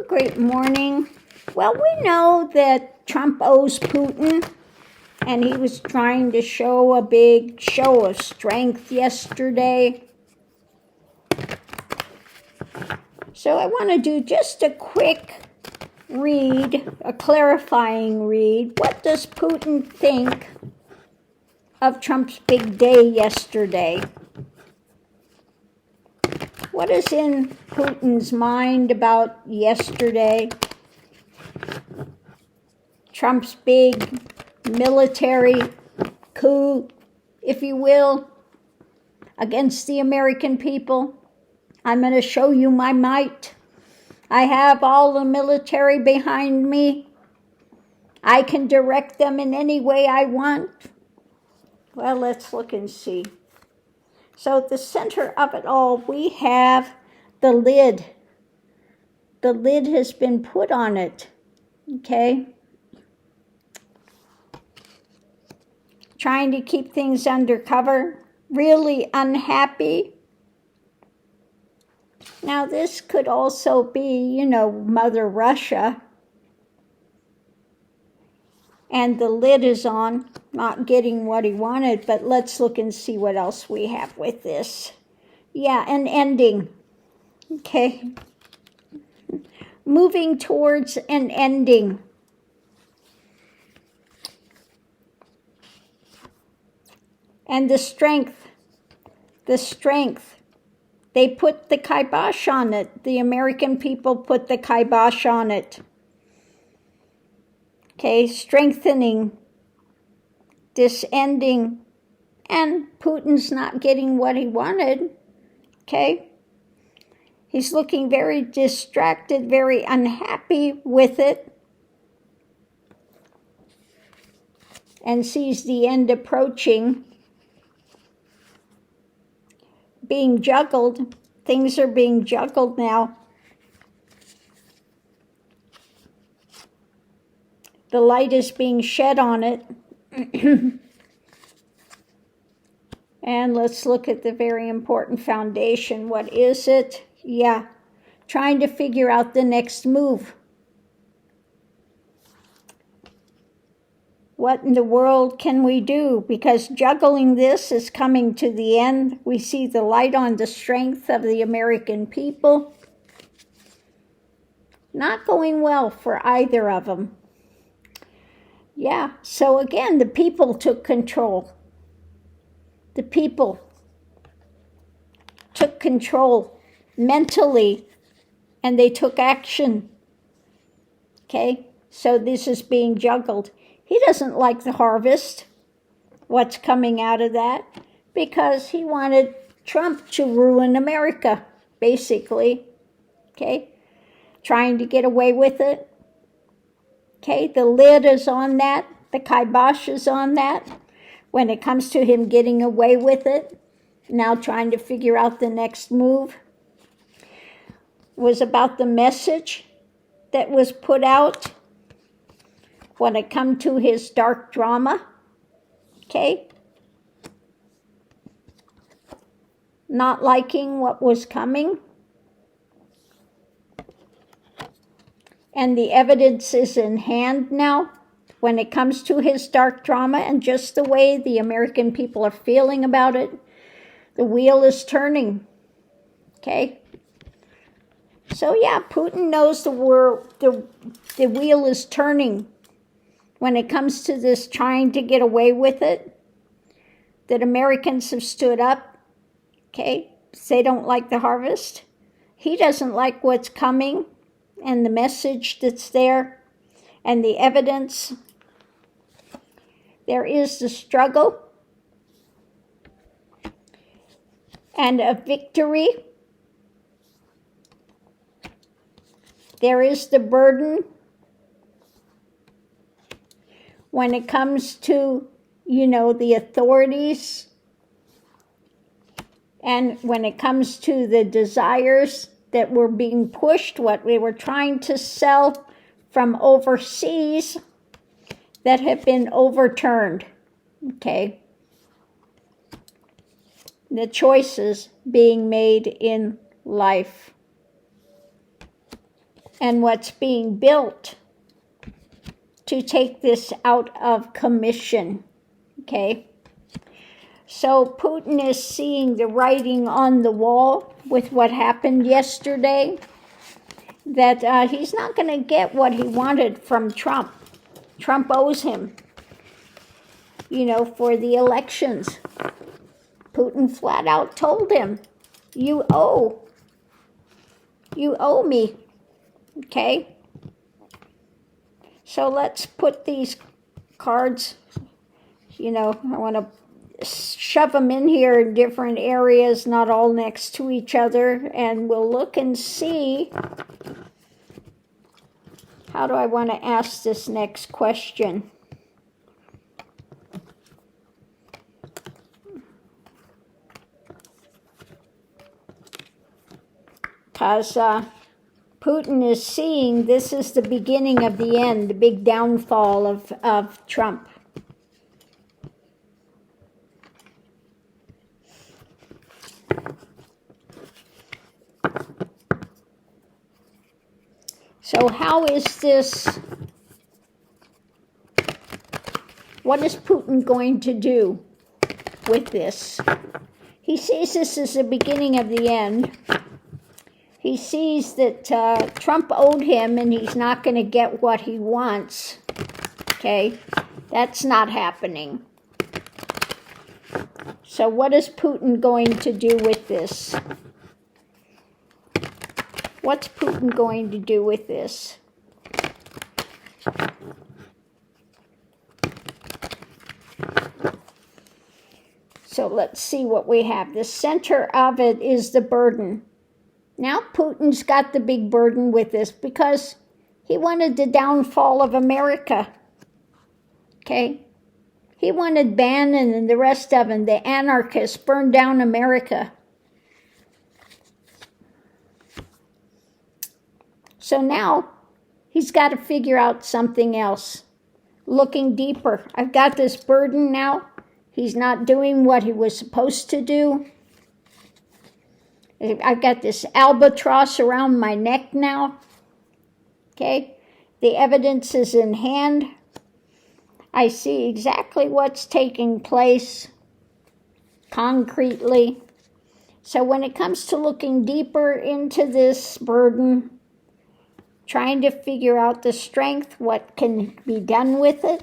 a great morning. Well, we know that Trump owes Putin, and he was trying to show a big show of strength yesterday. So I want to do just a quick read, a clarifying read. What does Putin think of Trump's big day yesterday? What is in Putin's mind about yesterday? Trump's big military coup, if you will, against the American people. I'm going to show you my might. I have all the military behind me. I can direct them in any way I want. Well, let's look and see. So at the center of it all, we have the lid. The lid has been put on it, okay? Trying to keep things undercover, really unhappy. Now this could also be, Mother Russia. And the lid is on, not getting what he wanted, but let's look and see what else we have with this. Yeah, an ending, okay? Moving towards an ending. And the strength, they put the kibosh on it. The American people put the kibosh on it. Okay, strengthening this ending, and Putin's not getting what he wanted, okay? He's looking very distracted, very unhappy with it, and sees the end approaching, being juggled. Things are being juggled now. The light is being shed on it. And let's look at the very important foundation. What is it? Yeah, trying to figure out the next move. What in the world can we do? Because juggling this is coming to the end. We see the light on the strength of the American people. Not going well for either of them. Yeah, so again, the people took control. The people took control mentally, and they took action. Okay, so this is being juggled. He doesn't like the harvest, what's coming out of that, because he wanted Trump to ruin America, basically. Okay, trying to get away with it. Okay, the lid is on that. The kibosh is on that. When it comes to him getting away with it, now trying to figure out the next move, was about the message that was put out when it come to his dark drama. Okay? Not liking what was coming. And the evidence is in hand now when it comes to his dark drama, and just the way the American people are feeling about it. The wheel is turning. Okay? So yeah, Putin knows the wheel is turning when it comes to this trying to get away with it. That Americans have stood up. Okay? They don't like the harvest. He doesn't like what's coming. And the message that's there, and the evidence. There is the struggle, and a victory. There is the burden when it comes to, the authorities, and when it comes to the desires that were being pushed, what we were trying to sell from overseas that have been overturned, okay? The choices being made in life. and what's being built to take this out of commission, okay? So Putin is seeing the writing on the wall with what happened yesterday, that he's not going to get what he wanted from Trump. Trump owes him, for the elections. Putin flat out told him, you owe me, okay? So let's put these cards, I want to shove them in here in different areas, not all next to each other, and we'll look and see. How do I want to ask this next question? Because Putin is seeing this is the beginning of the end, the big downfall of Trump. So how is this, what is Putin going to do with this? He sees this as the beginning of the end. He sees that Trump owed him and he's not going to get what he wants. Okay, that's not happening. So what is Putin going to do with this? What's Putin going to do with this? So let's see what we have. The center of it is the burden. Now Putin's got the big burden with this because he wanted the downfall of America. Okay? He wanted Bannon and the rest of them, the anarchists, burn down America. So now he's got to figure out something else. Looking deeper. I've got this burden now. He's not doing what he was supposed to do. I've got this albatross around my neck now. Okay? The evidence is in hand. I see exactly what's taking place concretely. So when it comes to looking deeper into this burden, trying to figure out the strength, what can be done with it,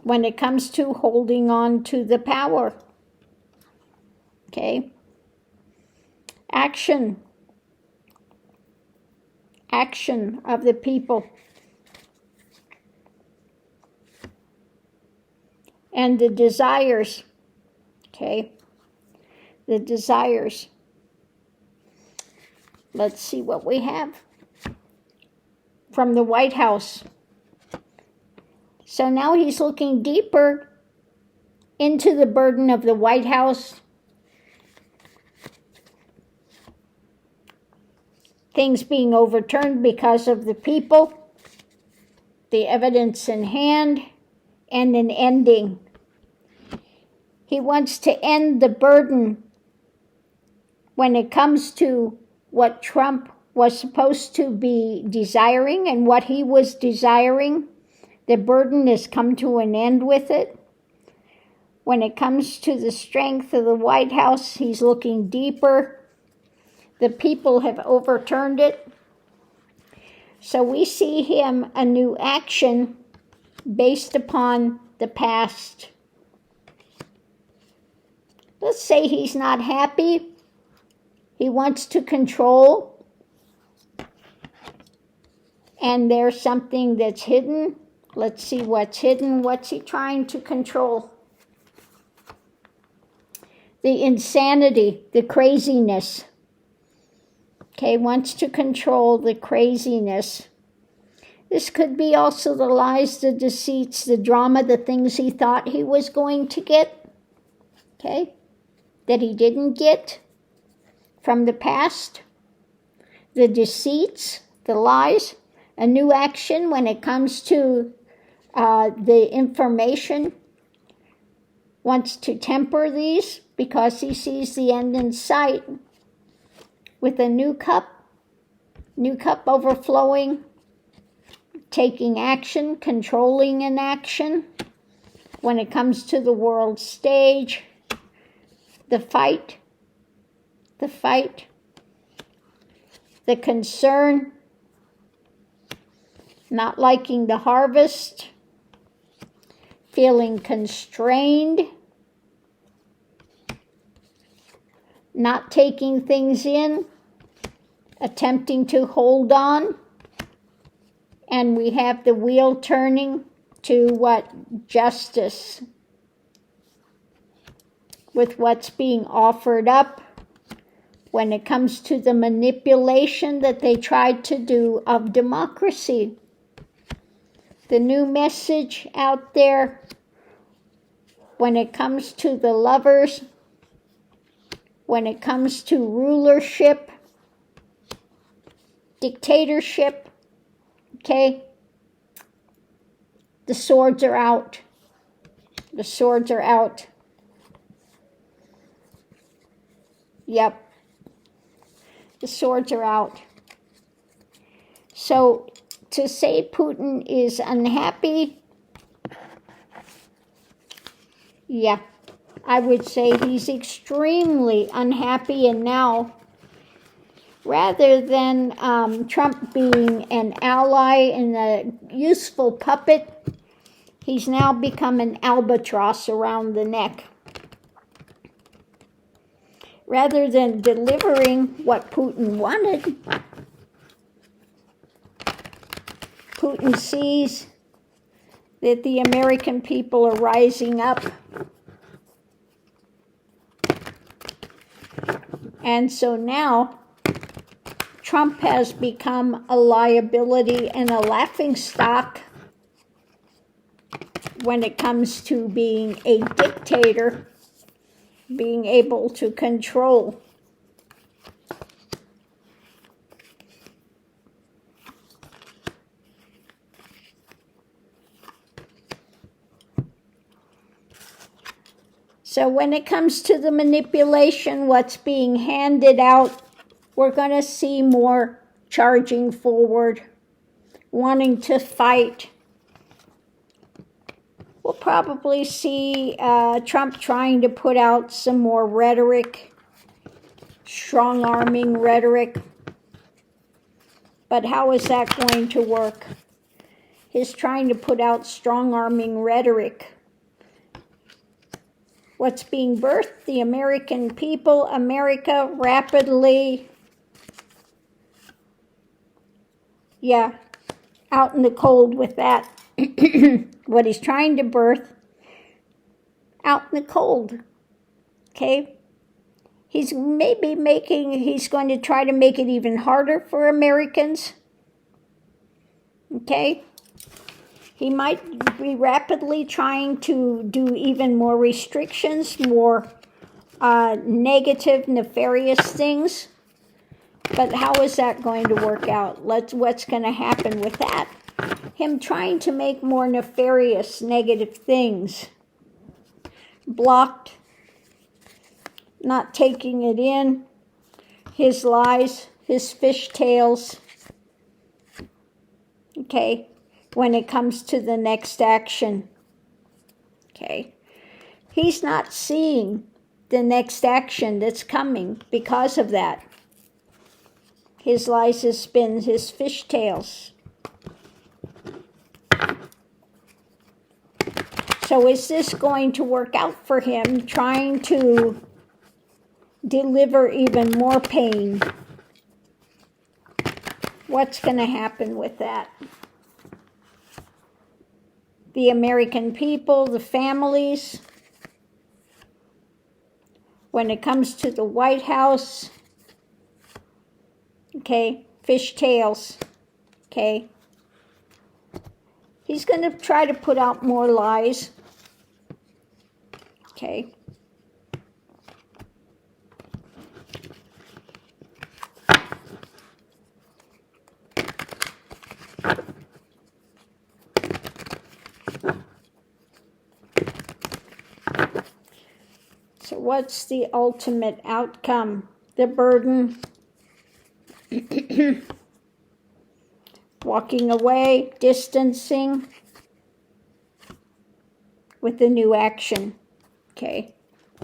when it comes to holding on to the power. Okay? Action. Action of the people. And the desires. Okay? The desires. Let's see what we have from the White House. So now he's looking deeper into the burden of the White House. Things being overturned because of the people, the evidence in hand, and an ending. He wants to end the burden when it comes to what Trump was supposed to be desiring and what he was desiring. The burden has come to an end with it. When it comes to the strength of the White House, he's looking deeper. The people have overturned it. So we see him a new action based upon the past. Let's say he's not happy. He wants to control. And there's something that's hidden. Let's see what's hidden. What's he trying to control? The insanity, the craziness. Okay, wants to control the craziness. This could be also the lies, the deceits, the drama, the things he thought he was going to get. Okay, that he didn't get from the past. The deceits, the lies. A new action when it comes to the information. Wants to temper these because he sees the end in sight. With a new cup, New cup overflowing, taking action, controlling an action. When it comes to the world stage, the fight, the concern, not liking the harvest, feeling constrained, not taking things in, attempting to hold on, and we have the wheel turning to what? Justice. With what's being offered up when it comes to the manipulation that they tried to do of democracy. The new message out there when it comes to the lovers, when it comes to rulership, dictatorship, okay? The swords are out. The swords are out. Yep. The swords are out. So to say Putin is unhappy, yeah, I would say he's extremely unhappy, and now, rather than Trump being an ally and a useful puppet, he's now become an albatross around the neck. Rather than delivering what Putin wanted, Putin sees that the American people are rising up. And so now, Trump has become a liability and a laughingstock when it comes to being a dictator, being able to control. So when it comes to the manipulation, what's being handed out, we're going to see more charging forward, wanting to fight. We'll probably see Trump trying to put out some more rhetoric, strong-arming rhetoric. But how is that going to work? He's trying to put out strong-arming rhetoric. What's being birthed? The American people, America rapidly, out in the cold with that. What he's trying to birth, out in the cold, okay? He's going to try to make it even harder for Americans, okay? He might be rapidly trying to do even more restrictions, more negative, nefarious things. But how is that going to work out? What's going to happen with that? Him trying to make more nefarious, negative things. Blocked, not taking it in, his lies, his fishtails. Okay, when it comes to the next action. Okay, he's not seeing the next action that's coming because of that. His lies, his spins, his fishtails. So is this going to work out for him, trying to deliver even more pain? What's going to happen with that? The American people, the families. When it comes to the White House, okay, fishtails, okay. He's going to try to put out more lies, okay. So what's the ultimate outcome? The burden. walking away, distancing with the new action. Okay.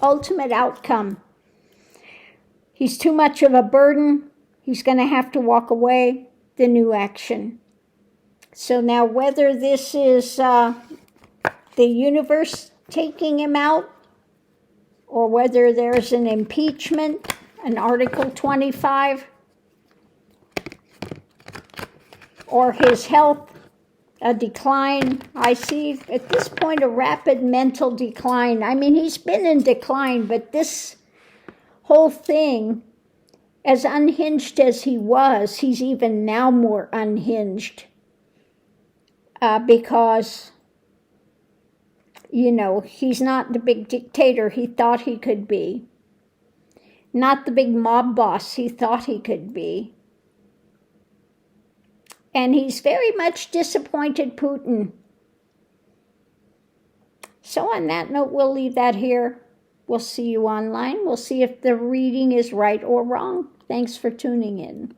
Ultimate outcome. He's too much of a burden. He's going to have to walk away, the new action. So now whether this is the universe taking him out, or whether there's an impeachment, an Article 25, or his health, a decline. I see at this point a rapid mental decline. I mean, he's been in decline, but this whole thing, as unhinged as he was, he's even now more unhinged. Because, you know, he's not the big dictator he thought he could be. Not the big mob boss he thought he could be. And he's very much disappointed Putin. So on that note, we'll leave that here. We'll see you online. We'll see if the reading is right or wrong. Thanks for tuning in.